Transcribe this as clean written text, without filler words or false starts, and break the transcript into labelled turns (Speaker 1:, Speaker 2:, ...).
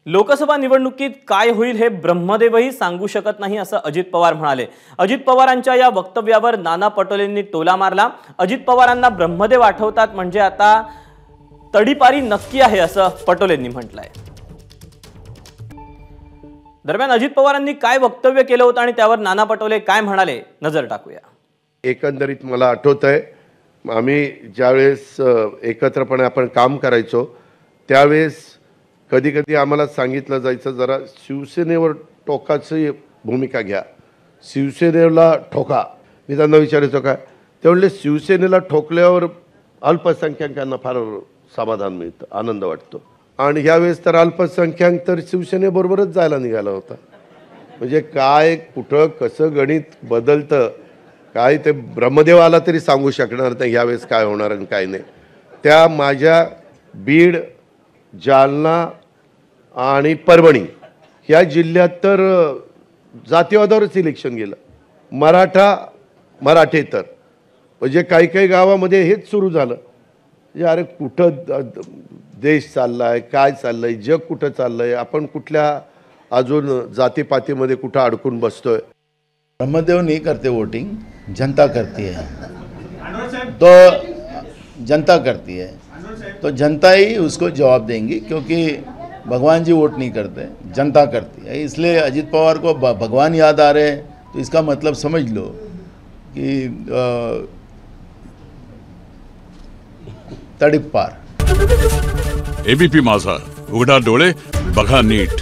Speaker 1: लोकसभा निवडणुकीत काय होईल हे ब्रह्मदेवही सांगू शकत नाही असं अजित पवार म्हणाले। अजित पवारांच्या या वक्तव्यावर नाना पटोलेंनी टोला मारला। अजित पवारांना ब्रह्मदेव आठवतात म्हणजे आता तडीपारी नक्की आहे असं पटोलेंनी म्हटलंय। दरम्यान अजित पवारांनी काय वक्तव्य केलं होतं आणि त्यावर नाना पटोले काय म्हणाले नजर टाकूया।
Speaker 2: एकंदरीत मला आठवतंय आम्ही ज्यावेळेस एकत्रपणे आपण काम करायचो त्यावेळेस कधी कधी आम्हाला सांगितलं जायचं जरा शिवसेनेवर टोकाची भूमिका घ्या, शिवसेनेला ठोका। मी त्यांना विचारायचो काय त्यावेळेला शिवसेनेला ठोकल्यावर अल्पसंख्याकांना फार समाधान मिळतं, आनंद वाटतो। आणि यावेळेस तर अल्पसंख्याक तर शिवसेनेबरोबरच जायला निघाला होता। म्हणजे काय कुठं कसं गणित बदलतं काय ते ब्रह्मदेव आला तरी सांगू शकणार नाही यावेळेस काय होणार आणि काय नाही। त्या माझ्या बीड, जालना आणि परभणी या जिल्ह्यात तर जातीवादावरच इलेक्शन गेलं। मराठेतर म्हणजे काही काही गावामध्ये हेच सुरू झालं। म्हणजे अरे कुठं देश चाललाय, काय चाललंय, जग कुठं चाललंय, आपण कुठल्या अजून जातीपातीमध्ये कुठं अडकून बसतोय।
Speaker 3: ब्रह्मदेव नहीं करते वोटिंग, जनता करती है। तो जनता करती है तो जनता ही उसको जवाब देंगी, क्योंकि भगवान जी वोट नहीं करते, जनता करती है। इसलिए अजित पवार को भगवान याद आ रहे हैं तो इसका मतलब समझ लो कि तडीपार।
Speaker 4: एबीपी माझा, उघडा डोळे बघा नीट।